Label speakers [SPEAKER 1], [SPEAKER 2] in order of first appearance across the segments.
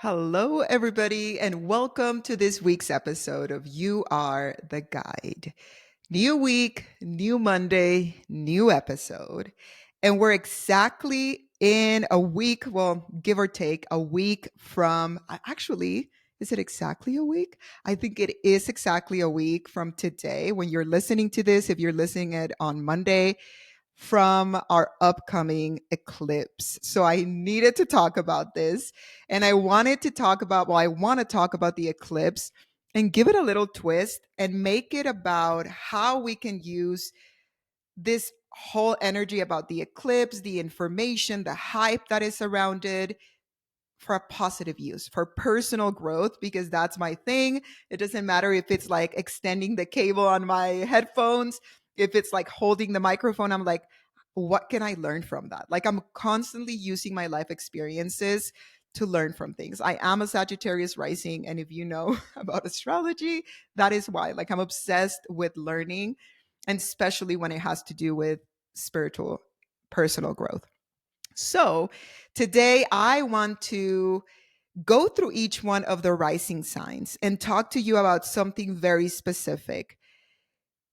[SPEAKER 1] Hello, everybody, and welcome to this week's episode of You Are the Guide. New week, new Monday, new episode. And we're exactly in a week, well, give or take, a week from actually, is it exactly a week? I think it is exactly a week from today when you're listening to this. If you're listening it on Monday, from our upcoming eclipse. So I needed to talk about this. And I wanted to talk about, well, I want to talk about the eclipse and give it a little twist and make it about how we can use this whole energy about the eclipse, the information, the hype that is surrounded for a positive use, for personal growth, because that's my thing. It doesn't matter if it's like extending the cable on my headphones, if it's like holding the microphone. I'm like, what can I learn from that? Like, I'm constantly using my life experiences to learn from things. I am a Sagittarius rising. And if you know about astrology, that is why. Like, I'm obsessed with learning, and especially when it has to do with spiritual personal growth. So today I want to go through each one of the rising signs and talk to you about something very specific.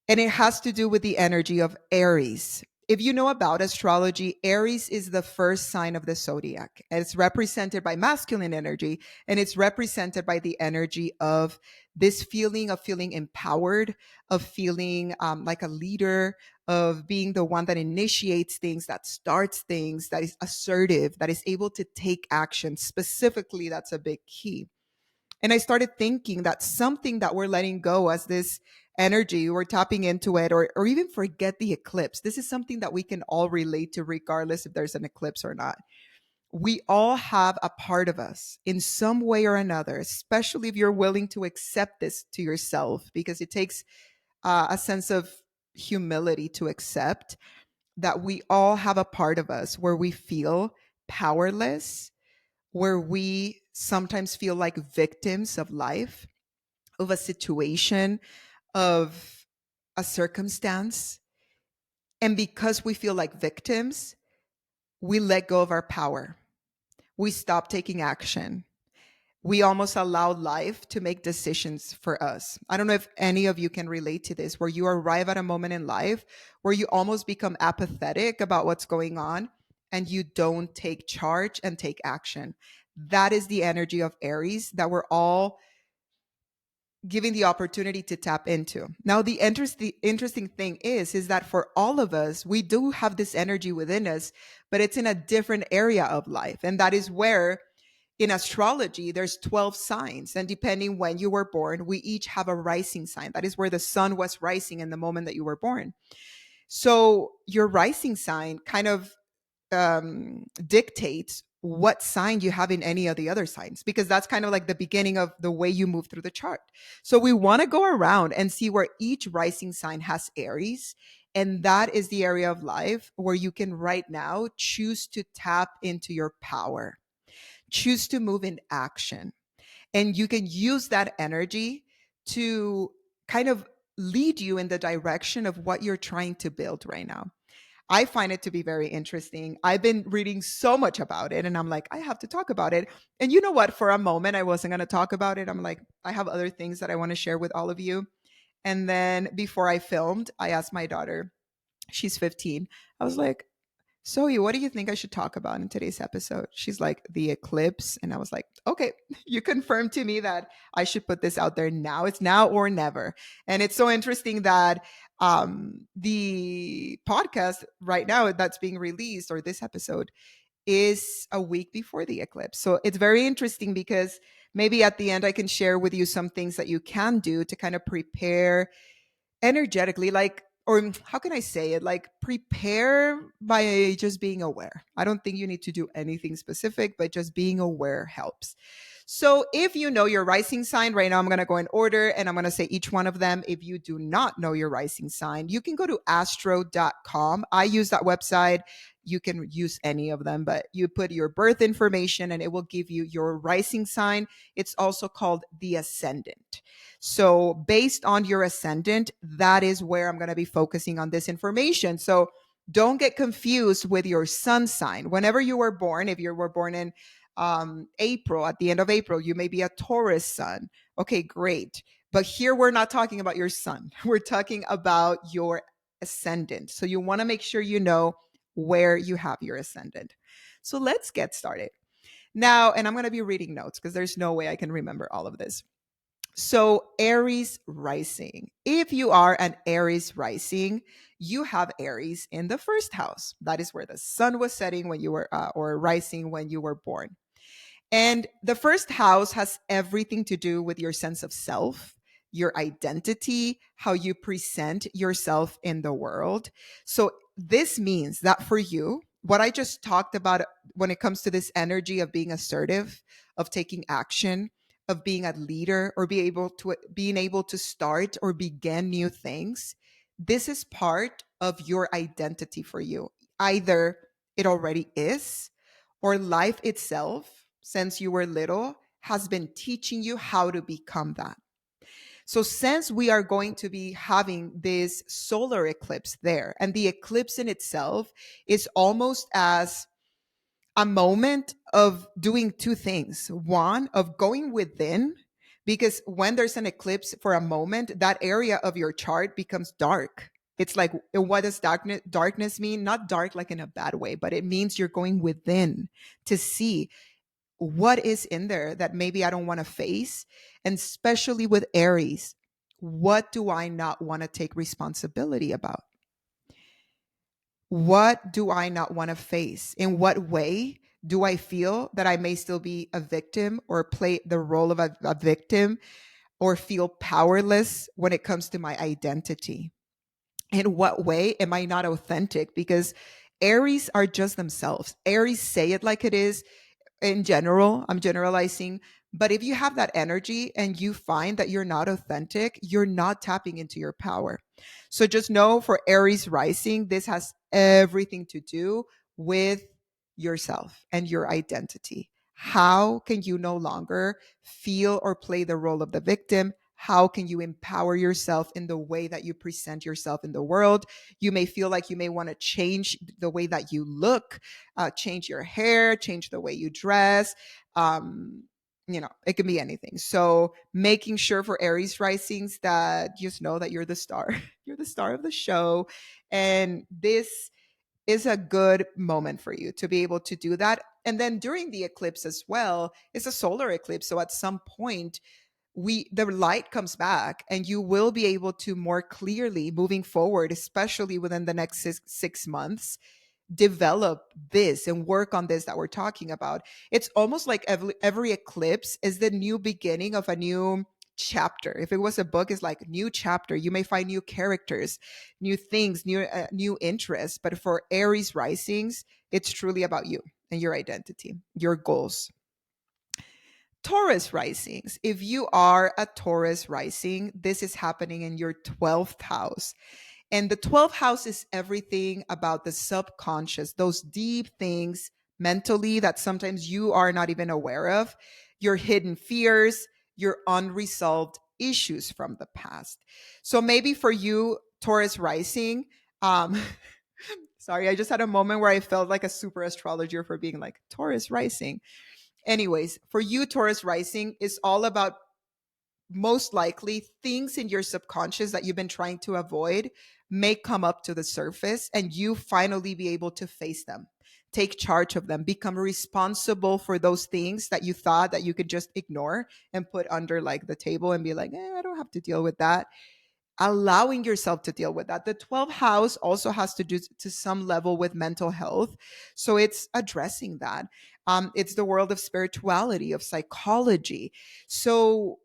[SPEAKER 1] And it has to do with the energy of Aries. If you know about astrology, Aries is the first sign of the zodiac. And it's represented by masculine energy, and it's represented by the energy of this feeling of feeling empowered, of feeling like a leader, of being the one that initiates things, that starts things, that is assertive, that is able to take action. Specifically, that's a big key. And I started thinking that something that we're letting go as this energy, we're tapping into it, or even forget the eclipse. This is something that we can all relate to, regardless if there's an eclipse or not. We all have a part of us in some way or another, especially if you're willing to accept this to yourself, because it takes a sense of humility to accept that we all have a part of us where we feel powerless, where we sometimes feel like victims of life, of a situation, of a circumstance. And because we feel like victims, we let go of our power. We stop taking action. We almost allow life to make decisions for us. I don't know if any of you can relate to this, where you arrive at a moment in life where you almost become apathetic about what's going on and you don't take charge and take action. That is the energy of Aries that we're all giving the opportunity to tap into. Now, the interesting thing is that for all of us, we do have this energy within us, but it's in a different area of life. And that is where in astrology, there's 12 signs. And depending when you were born, we each have a rising sign. That is where the sun was rising in the moment that you were born. So your rising sign kind of dictates what sign you have in any of the other signs, because that's kind of like the beginning of the way you move through the chart. So we want to go around and see where each rising sign has Aries. And that is the area of life where you can right now choose to tap into your power, choose to move in action. And you can use that energy to kind of lead you in the direction of what you're trying to build right now. I find it to be very interesting. I've been reading so much about it and I'm like, I have to talk about it. And you know what? For a moment, I wasn't going to talk about it. I'm like, I have other things that I want to share with all of you. And then before I filmed, I asked my daughter, she's 15. I was like, Zoe, what do you think I should talk about in today's episode? She's like, the eclipse. And I was like, okay, you confirmed to me that I should put this out there now. It's now or never. And it's so interesting that the podcast right now that's being released, or this episode, is a week before the eclipse. So it's very interesting because maybe at the end I can share with you some things that you can do to kind of prepare energetically, like, or how can I say it, like prepare by just being aware. I don't think you need to do anything specific, but just being aware helps. So if you know your rising sign right now, I'm going to go in order and I'm going to say each one of them. If you do not know your rising sign, you can go to astro.com. I use that website. You can use any of them, but you put your birth information and it will give you your rising sign. It's also called the ascendant. So based on your ascendant, that is where I'm going to be focusing on this information. So don't get confused with your sun sign. Whenever you were born, if you were born in April, at the end of April, you may be a Taurus sun. Okay, great. But here we're not talking about your sun. We're talking about your ascendant. So you want to make sure you know where you have your ascendant. So let's get started. Now, and I'm going to be reading notes because there's no way I can remember all of this. So, Aries rising. If you are an Aries rising, you have Aries in the first house. That is where the sun was setting when you were, or rising when you were born. And the first house has everything to do with your sense of self, your identity, how you present yourself in the world. So, this means that for you, what I just talked about when it comes to this energy of being assertive, of taking action, of being a leader, or being able to start or begin new things, this is part of your identity for you. Either it already is, or life itself, since you were little, has been teaching you how to become that. So, since we are going to be having this solar eclipse there, and the eclipse in itself is almost as a moment of doing two things. One, of going within, because when there's an eclipse for a moment, that area of your chart becomes dark. It's like, what does darkness mean? Not dark like in a bad way, but it means you're going within to see what is in there that maybe I don't want to face. And especially with Aries, what do I not want to take responsibility about? What do I not want to face? In what way do I feel that I may still be a victim or play the role of a victim or feel powerless when it comes to my identity? In what way am I not authentic? Because Aries are just themselves. Aries say it like it is. In general, I'm generalizing, but if you have that energy and you find that you're not authentic, you're not tapping into your power. So just know, for Aries rising, this has everything to do with yourself and your identity. How can you no longer feel or play the role of the victim? How can you empower yourself in the way that you present yourself in the world? You may feel like you may want to change the way that you look, change your hair, change the way you dress. It can be anything. So making sure for Aries risings that just know that you're the star, you're the star of the show. And this is a good moment for you to be able to do that. And then during the eclipse as well, it's a solar eclipse. So at some point, the light comes back and you will be able to more clearly moving forward, especially within the next 6 months, develop this and work on this that we're talking about. It's almost like every eclipse is the new beginning of a new chapter. If it was a book, it's like new chapter. You may find new characters, new things, new interests. But for Aries risings, it's truly about you and your identity, your goals. Taurus risings. If you are a Taurus rising, this is happening in your 12th house. And the 12th house is everything about the subconscious, those deep things mentally that sometimes you are not even aware of, your hidden fears, your unresolved issues from the past. So maybe for you, Taurus rising, um, sorry, I just had a moment where I felt like a super astrologer for being like Taurus rising. Anyways, for you, Taurus rising is all about most likely things in your subconscious that you've been trying to avoid may come up to the surface and you finally be able to face them, take charge of them, become responsible for those things that you thought that you could just ignore and put under like the table and be like, I don't have to deal with that. Allowing yourself to deal with that. The 12th house also has to do to some level with mental health. So it's addressing that. It's the world of spirituality, of psychology. So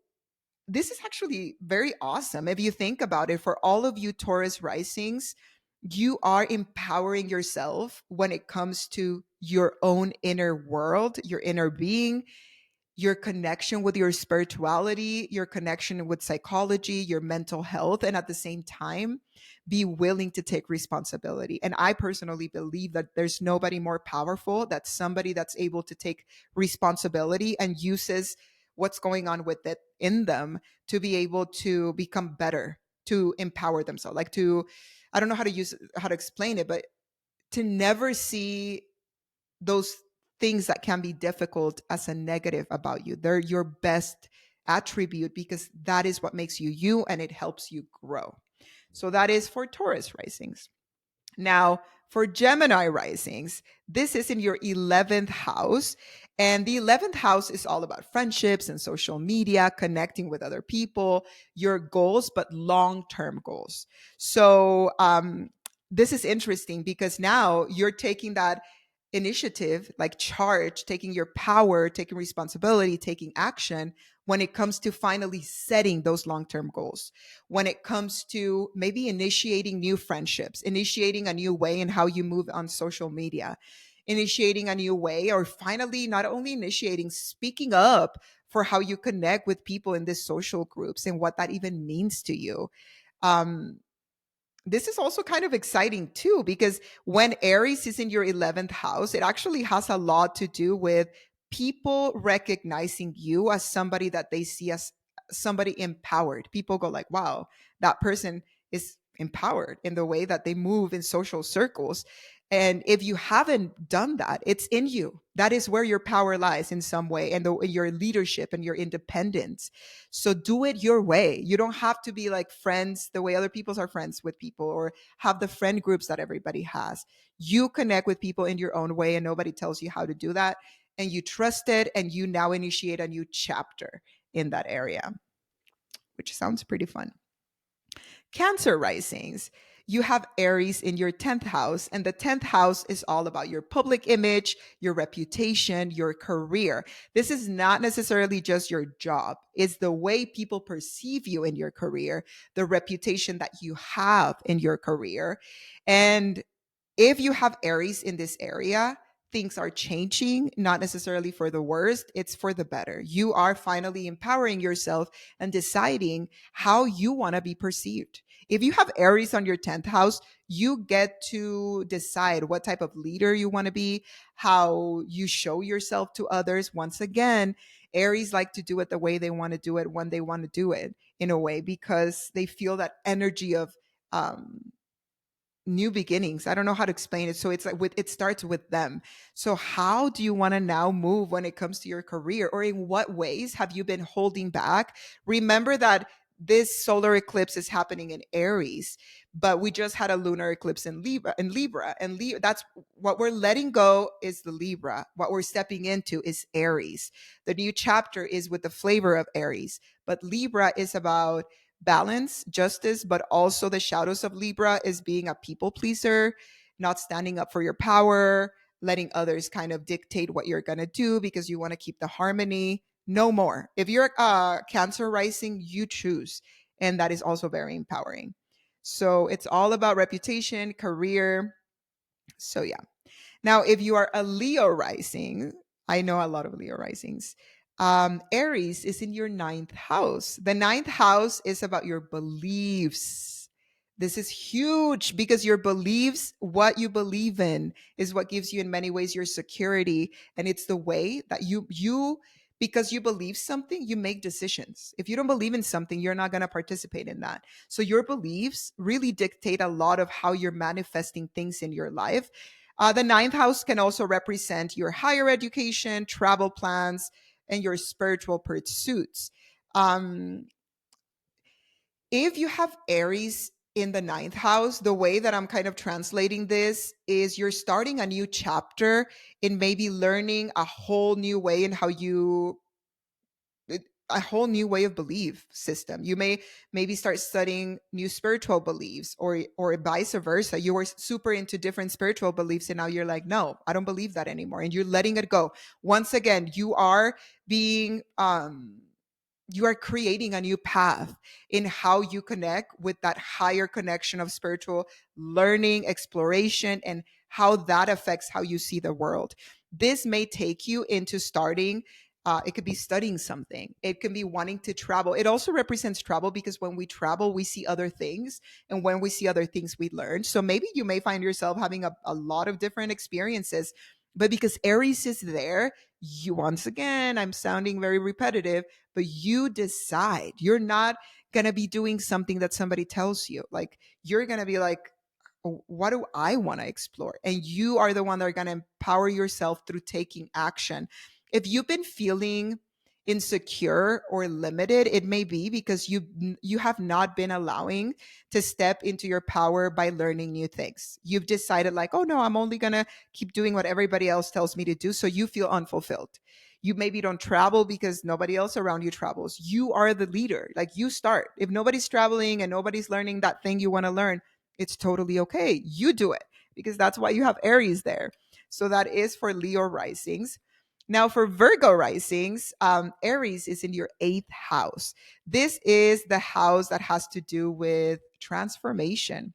[SPEAKER 1] this is actually very awesome. If you think about it, for all of you Taurus risings, you are empowering yourself when it comes to your own inner world, your inner being, your connection with your spirituality, your connection with psychology, your mental health, and at the same time, be willing to take responsibility. And I personally believe that there's nobody more powerful than somebody that's able to take responsibility and uses what's going on with it in them to be able to become better, to empower themselves. Like I don't know how to explain it, but to never see those things that can be difficult as a negative about you. They're your best attribute because that is what makes you you and it helps you grow. So that is for Taurus risings. Now, for Gemini risings, this is in your 11th house. And the 11th house is all about friendships and social media, connecting with other people, your goals, but long term goals. So, this is interesting because now you're taking that initiative, like charge, taking your power, taking responsibility, taking action when it comes to finally setting those long term goals, when it comes to maybe initiating new friendships, initiating a new way in how you move on social media, initiating a new way, or finally, not only initiating, speaking up for how you connect with people in these social groups and what that even means to you. Um, this is also kind of exciting too, because when Aries is in your 11th house, it actually has a lot to do with people recognizing you as somebody that they see as somebody empowered. People go like, wow, that person is empowered in the way that they move in social circles. And if you haven't done that, it's in you. That is where your power lies in some way, and your leadership and your independence. So do it your way. You don't have to be like friends the way other people are friends with people, or have the friend groups that everybody has. You connect with people in your own way and nobody tells you how to do that. And you trust it, and you now initiate a new chapter in that area, which sounds pretty fun. Cancer risings, you have Aries in your 10th house, and the 10th house is all about your public image, your reputation, your career. This is not necessarily just your job, it's the way people perceive you in your career, the reputation that you have in your career. And if you have Aries in this area, things are changing, not necessarily for the worst, it's for the better. You are finally empowering yourself and deciding how you want to be perceived. If you have Aries on your 10th house, you get to decide what type of leader you want to be, how you show yourself to others. Once again, Aries like to do it the way they want to do it when they want to do it, in a way, because they feel that energy of new beginnings. I don't know how to explain it. So it's like it starts with them. So how do you want to now move when it comes to your career, or in what ways have you been holding back? Remember that this solar eclipse is happening in Aries, but we just had a lunar eclipse in Libra, and that's what we're letting go, is the Libra. What we're stepping into is Aries. The new chapter is with the flavor of Aries, but Libra is about balance, justice, but also the shadows of Libra is being a people pleaser, not standing up for your power, letting others kind of dictate what you're going to do because you want to keep the harmony. No more. If you're Cancer rising, you choose. And that is also very empowering. So it's all about reputation, career. So, yeah. Now, if you are a Leo rising, I know a lot of Leo risings. Aries is in your ninth house. The ninth house is about your beliefs. This is huge because your beliefs, what you believe in, is what gives you in many ways your security. And it's the way that because you believe something, you make decisions. If you don't believe in something, you're not going to participate in that. So your beliefs really dictate a lot of how you're manifesting things in your life. The ninth house can also represent your higher education, travel plans, and your spiritual pursuits. Um, if you have Aries in the ninth house, the way that I'm kind of translating this is you're starting a new chapter in maybe learning a whole new way in how you a whole new way of belief system. You may maybe start studying new spiritual beliefs, or vice versa. You were super into different spiritual beliefs and now you're like, no, I don't believe that anymore. And you're letting it go. Once again, you are being you are creating a new path in how you connect with that higher connection of spiritual learning, exploration, and how that affects how you see the world. This may take you into starting. It could be studying something. It can be wanting to travel. It also represents travel because when we travel, we see other things. And when we see other things, we learn. So maybe you may find yourself having a lot of different experiences. But because Aries is there, you, once again, I'm sounding very repetitive, but you decide. You're not going to be doing something that somebody tells you. Like, you're going to be like, what do I want to explore? And you are the one that are going to empower yourself through taking action. If you've been feeling insecure or limited, it may be because you have not been allowing to step into your power by learning new things. You've decided like, oh no, I'm only going to keep doing what everybody else tells me to do, so you feel unfulfilled. You maybe don't travel because nobody else around you travels. You are the leader. Like, you start. If nobody's traveling and nobody's learning that thing you want to learn, it's totally okay. You do it, because that's why you have Aries there. So that is for Leo risings. Now, for Virgo risings, Aries is in your eighth house. This is the house that has to do with transformation,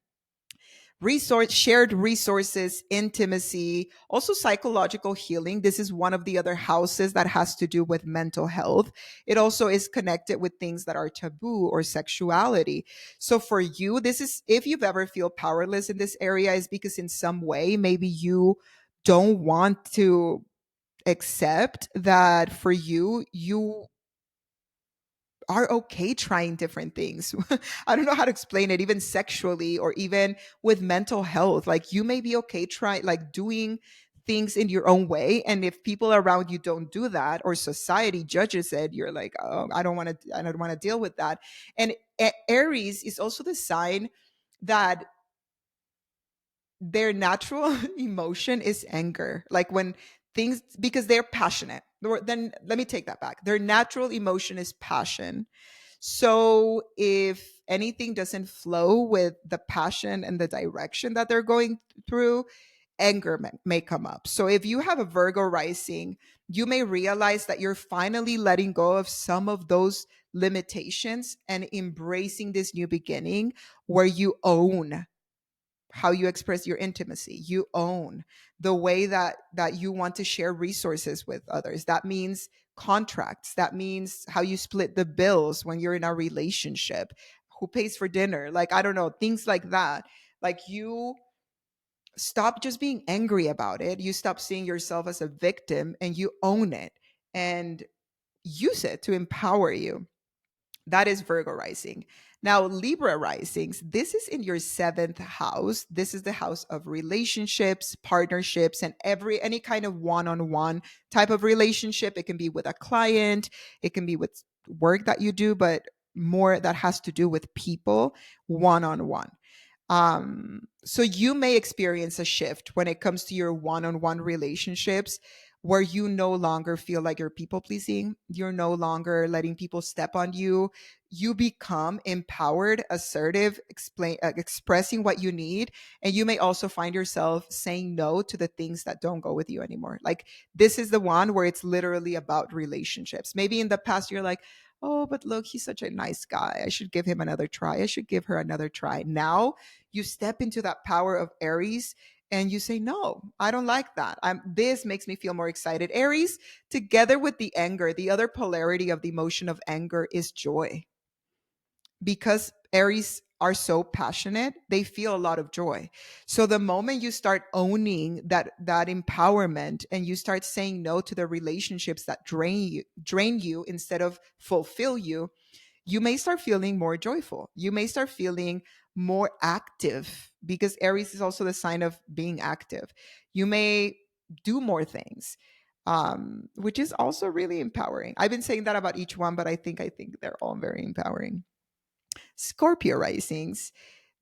[SPEAKER 1] shared resources, intimacy, also psychological healing. This is one of the other houses that has to do with mental health. It also is connected with things that are taboo or sexuality. So for you, this is, if you've ever feel powerless in this area, is because in some way maybe you don't want to accept that for you are okay trying different things. I don't know how to explain it, even sexually or even with mental health. Like, you may be okay trying, like, doing things in your own way. And if people around you don't do that, or society judges it, you're like, oh, I don't want to deal with that. And Aries is also the sign that their natural emotion is anger. Like, when things, because they're passionate. Then let me take that back. Their natural emotion is passion. So if anything doesn't flow with the passion and the direction that they're going through, anger may come up. So if you have a Virgo rising, you may realize that you're finally letting go of some of those limitations and embracing this new beginning where you own how you express your intimacy. You own the way that you want to share resources with others. That means contracts. That means how you split the bills when you're in a relationship, who pays for dinner, like, I don't know, things like that. Like, you stop just being angry about it. You stop seeing yourself as a victim, and you own it and use it to empower you. That is Virgo rising. Now, Libra risings, this is in your seventh house. This is the house of relationships, partnerships, and any kind of one-on-one type of relationship. It can be with a client, it can be with work that you do, but more that has to do with people one-on-one. So you may experience a shift when it comes to your one-on-one relationships, where you no longer feel like you're people pleasing. You're no longer letting people step on you. You become empowered, assertive, expressing what you need. And you may also find yourself saying no to the things that don't go with you anymore. Like, this is the one where it's literally about relationships. Maybe in the past, you're like, oh, but look, he's such a nice guy. I should give him another try. I should give her another try. Now you step into that power of Aries and you say, no, I don't like that. This makes me feel more excited. Aries, together with the anger, the other polarity of the emotion of anger is joy. Because Aries are so passionate, they feel a lot of joy. So the moment you start owning that empowerment, and you start saying no to the relationships that drain you instead of fulfill you, you may start feeling more joyful. You may start feeling more active, because Aries is also the sign of being active. You may do more things, which is also really empowering. I've been saying that about each one, but I think they're all very empowering. Scorpio risings,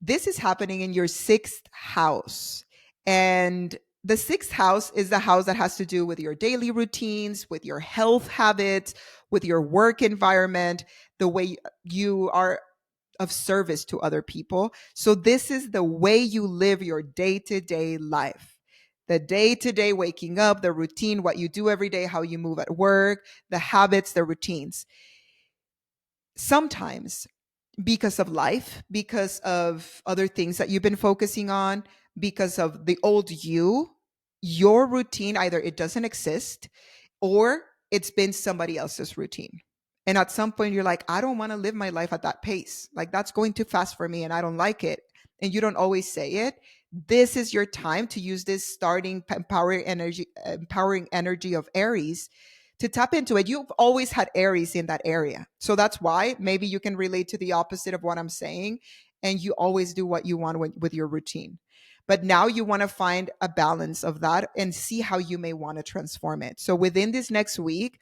[SPEAKER 1] this is happening in your sixth house. And the sixth house is the house that has to do with your daily routines, with your health habits, with your work environment, the way you are of service to other people. So this is the way you live your day-to-day life. The day-to-day waking up, the routine, what you do every day, how you move at work, the habits, the routines. Sometimes, because of life, because of other things that you've been focusing on, because of the old you, your routine, either it doesn't exist or it's been somebody else's routine. And at some point, you're like, I don't want to live my life at that pace. Like, that's going too fast for me and I don't like it. And you don't always say it. This is your time to use this starting empowering energy of Aries to tap into it. You've always had Aries in that area. So that's why maybe you can relate to the opposite of what I'm saying. And you always do what you want with your routine. But now you want to find a balance of that and see how you may want to transform it. So within this next week,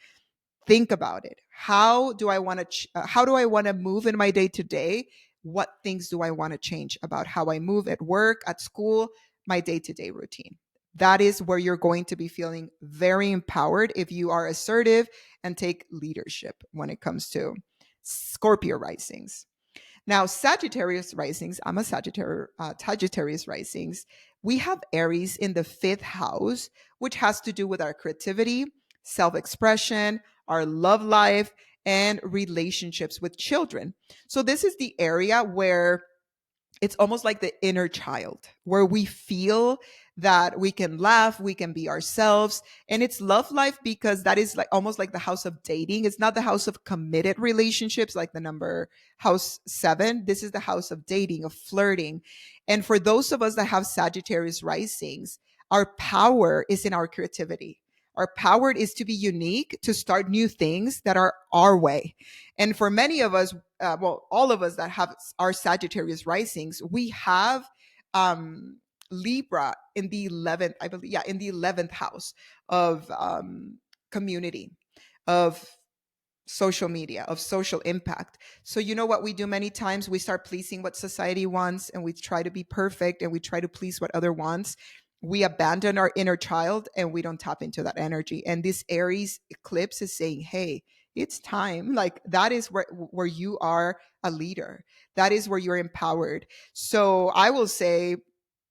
[SPEAKER 1] think about it. How do I want to how do I want to move in my day to day? What things do I want to change about how I move at work, at school, my day to day routine? That is where you're going to be feeling very empowered if you are assertive and take leadership when it comes to Scorpio risings. Now, Sagittarius risings, I'm a Sagittarius risings. We have Aries in the fifth house, which has to do with our creativity, self expression, our love life, and relationships with children. So, this is the area where it's almost like the inner child where we feel that we can laugh, we can be ourselves. And it's love life because that is like almost like the house of dating. It's not the house of committed relationships like the number house 7. This is the house of dating, of flirting. And for those of us that have Sagittarius risings, our power is in our creativity. Our power is to be unique, to start new things that are our way. And for many of us, well, all of us that have our Sagittarius risings, we have Libra in the 11th, I believe, yeah, in the 11th house of community, of social media, of social impact. So, you know what we do many times? We start pleasing what society wants and we try to be perfect and we try to please what other wants. We abandon our inner child and we don't tap into that energy. And this Aries eclipse is saying, hey, it's time. Like that is where you are a leader. That is where you're empowered. So I will say,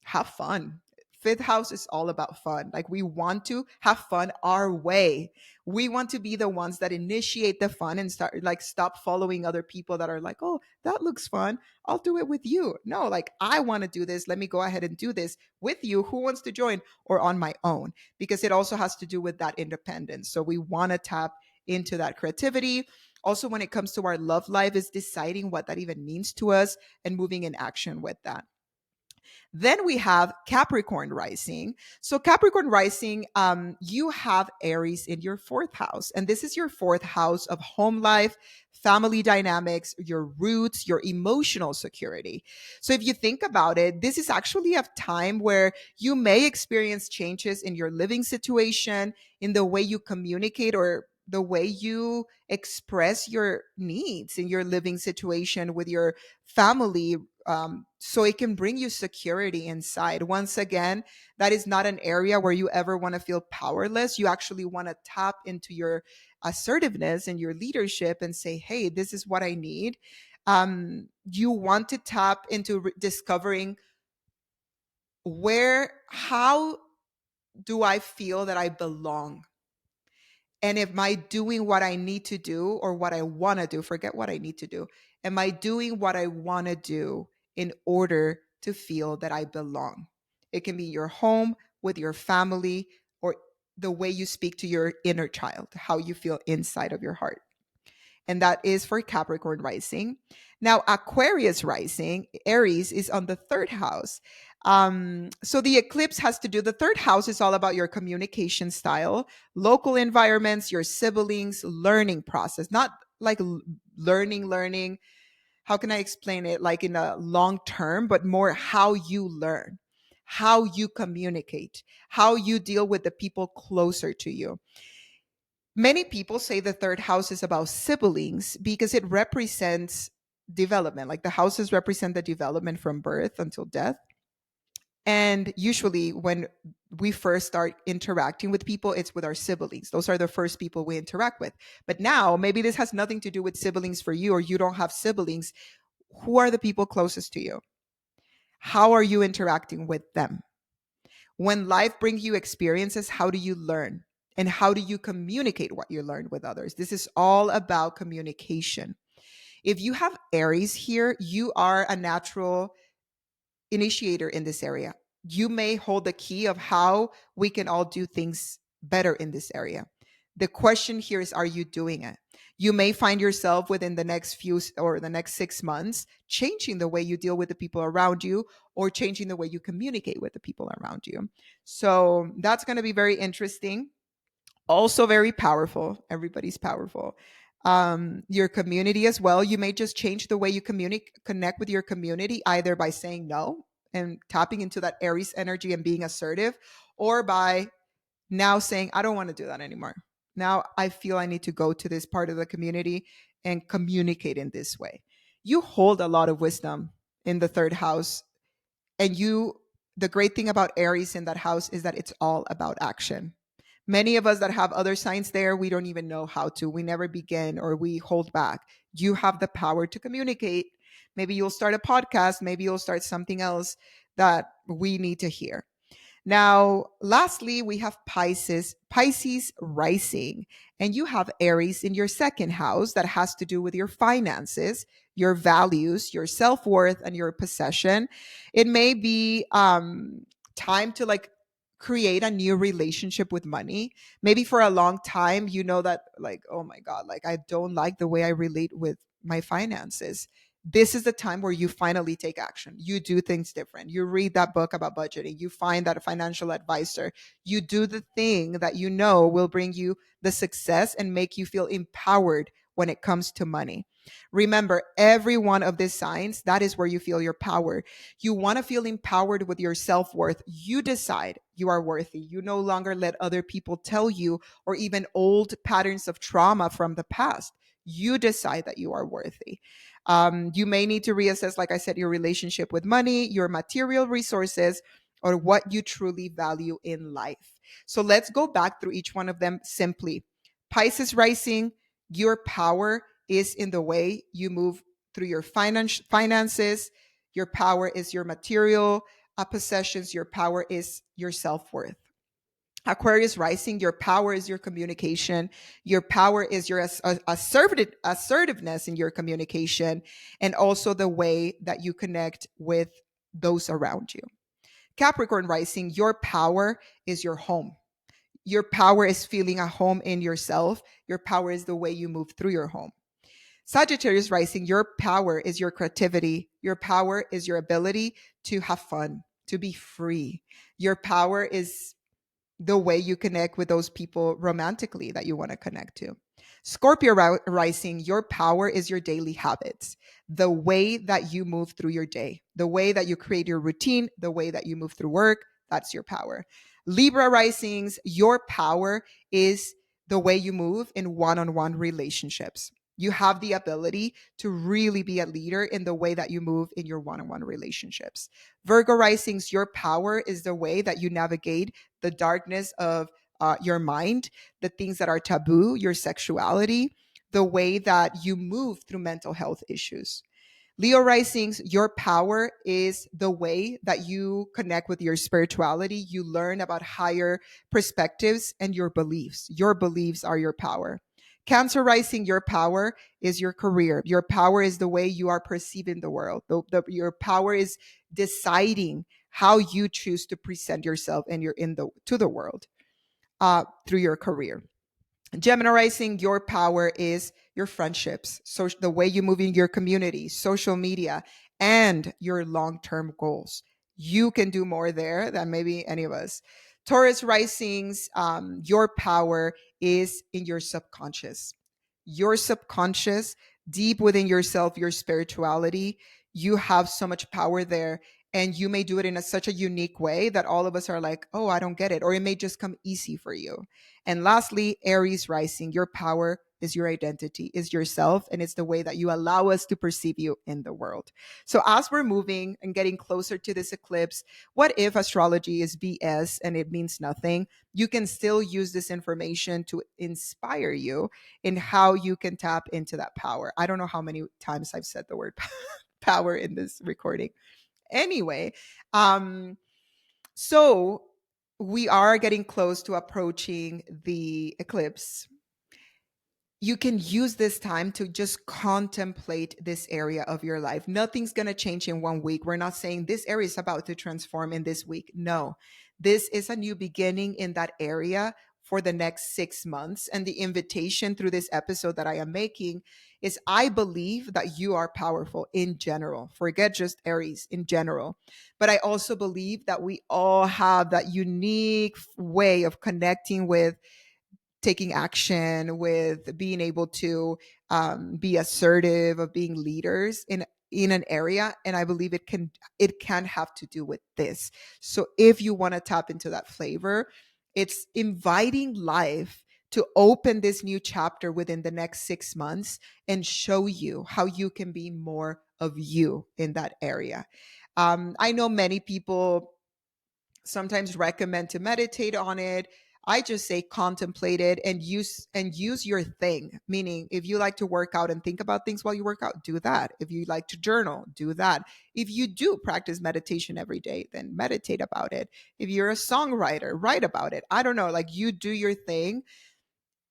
[SPEAKER 1] have fun. Fifth house is all about fun. Like we want to have fun our way. We want to be the ones that initiate the fun and stop following other people that are like, oh, that looks fun, I'll do it with you. No, like I want to do this, let me go ahead and do this with you. Who wants to join? Or on my own, because it also has to do with that independence. So we want to tap into that creativity. Also, when it comes to our love life, is deciding what that even means to us and moving in action with that. Then we have Capricorn rising. So Capricorn rising, you have Aries in your fourth house. And this is your fourth house of home life, family dynamics, your roots, your emotional security. So if you think about it, this is actually a time where you may experience changes in your living situation, in the way you communicate or the way you express your needs in your living situation with your family, so it can bring you security inside. Once again, that is not an area where you ever want to feel powerless. You actually want to tap into your assertiveness and your leadership and say, hey, this is what I need. You want to tap into discovering how do I feel that I belong? And am I doing what I need to do or what I want to do? Forget what I need to do. Am I doing what I want to do in order to feel that I belong? It can be your home, with your family, or the way you speak to your inner child, how you feel inside of your heart. And that is for Capricorn rising. Now, Aquarius rising, Aries, is on the third house. So the eclipse has to do, the third house is all about your communication style, local environments, your siblings, learning process, not like learning. How can I explain it? Like in a long term, but more how you learn, how you communicate, how you deal with the people closer to you. Many people say the third house is about siblings because it represents development. Like the houses represent the development from birth until death. And usually, when we first start interacting with people, it's with our siblings. Those are the first people we interact with. But now, maybe this has nothing to do with siblings for you, or you don't have siblings. Who are the people closest to you? How are you interacting with them? When life brings you experiences, how do you learn? And how do you communicate what you learned with others? This is all about communication. If you have Aries here, you are a natural initiator in this area. You may hold the key of how we can all do things better in this area. The question here is, are you doing it? You may find yourself within the next few or the next 6 months changing the way you deal with the people around you or changing the way you communicate with the people around you. So that's going to be very interesting. Also very powerful. Everybody's powerful. Your community as well. You may just change the way you connect with your community, either by saying no and tapping into that Aries energy and being assertive, or by now saying, I don't want to do that anymore. Now I feel I need to go to this part of the community and communicate in this way. You hold a lot of wisdom in the third house. And the great thing about Aries in that house is that it's all about action. Many of us that have other signs there, we don't even know how to. We never begin, or we hold back. You have the power to communicate. Maybe you'll start a podcast. Maybe you'll start something else that we need to hear. Now, lastly, we have Pisces rising, and you have Aries in your second house that has to do with your finances, your values, your self worth, and your possession. It may be time to like create a new relationship with money. Maybe for a long time, you know that, like, oh my God, like I don't like the way I relate with my finances. This is the time where you finally take action. You do things different. You read that book about budgeting. You find that financial advisor. You do the thing that you know will bring you the success and make you feel empowered when it comes to money. Remember, every one of these signs, that is where you feel your power. You want to feel empowered with your self-worth. You decide you are worthy. You no longer let other people tell you, or even old patterns of trauma from the past. You decide that you are worthy. You may need to reassess, like I said, your relationship with money, your material resources, or what you truly value in life. So let's go back through each one of them simply. Pisces rising, your power is in the way you move through your finances. Your power is your material possessions. Your power is your self-worth. Aquarius rising, your power is your communication. Your power is your assertiveness in your communication, and also the way that you connect with those around you. Capricorn rising, your power is your home. Your power is feeling a home in yourself. Your power is the way you move through your home. Sagittarius rising, your power is your creativity. Your power is your ability to have fun, to be free. Your power is the way you connect with those people romantically that you want to connect to. Scorpio rising, your power is your daily habits, the way that you move through your day, the way that you create your routine, the way that you move through work. That's your power. Libra risings, your power is the way you move in one-on-one relationships. You have the ability to really be a leader in the way that you move in your one-on-one relationships. Virgo risings, your power is the way that you navigate the darkness of your mind, the things that are taboo, your sexuality, the way that you move through mental health issues. Leo risings, your power is the way that you connect with your spirituality. You learn about higher perspectives and your beliefs. Your beliefs are your power. Cancer rising, your power is your career. Your power is the way you are perceiving the world. Your power is deciding how you choose to present yourself and to the world through your career. Gemini rising, your power is your friendships, so the way you move in your community, social media, and your long-term goals. You can do more there than maybe any of us. Taurus risings, your power is in your subconscious. Your subconscious, deep within yourself, your spirituality, you have so much power there. And you may do it in such a unique way that all of us are like, oh, I don't get it. Or it may just come easy for you. And lastly, Aries rising, your power is your identity, is yourself, and it's the way that you allow us to perceive you in the world. So as we're moving and getting closer to this eclipse, what if astrology is BS and it means nothing? You can still use this information to inspire you in how you can tap into that power. I don't know how many times I've said the word power in this recording. Anyway, so we are getting close to approaching the eclipse. You can use this time to just contemplate this area of your life. Nothing's going to change in 1 week. We're not saying this area is about to transform in this week. No, this is a new beginning in that area for the next 6 months. And the invitation through this episode that I am making is, I believe that you are powerful in general. Forget just Aries, in general. But I also believe that we all have that unique way of connecting with taking action, with being able to be assertive, of being leaders in in an area, and I believe it can have to do with this. So if you want to tap into that flavor, it's inviting life to open this new chapter within the next 6 months and show you how you can be more of you in that area. I know many people sometimes recommend to meditate on it. I just say contemplate it and use your thing. Meaning, if you like to work out and think about things while you work out, do that. If you like to journal, do that. If you do practice meditation every day, then meditate about it. If you're a songwriter, write about it. I don't know, like, you do your thing,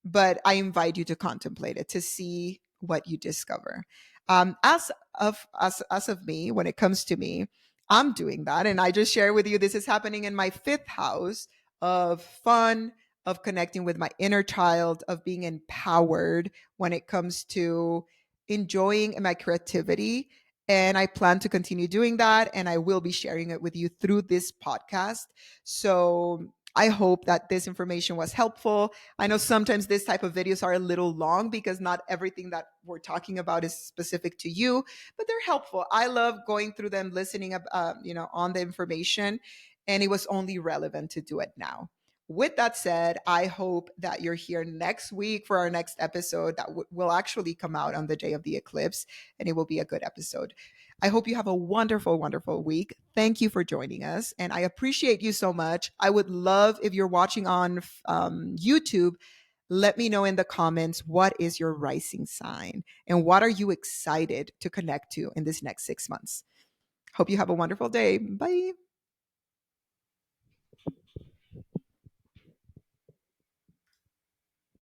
[SPEAKER 1] but I invite you to contemplate it to see what you discover. As of me, when it comes to me, I'm doing that, and I just share with you. This is happening in my fifth house of fun, of connecting with my inner child, of being empowered when it comes to enjoying my creativity. And I plan to continue doing that, and I will be sharing it with you through this podcast. So I hope that this information was helpful. I know sometimes this type of videos are a little long because not everything that we're talking about is specific to you, but they're helpful. I love going through them, listening on the information, and it was only relevant to do it now. With that said, I hope that you're here next week for our next episode that will actually come out on the day of the eclipse, and it will be a good episode. I hope you have a wonderful, wonderful week. Thank you for joining us, and I appreciate you so much. I would love, if you're watching on YouTube, let me know in the comments, what is your rising sign and what are you excited to connect to in this next 6 months? Hope you have a wonderful day. Bye.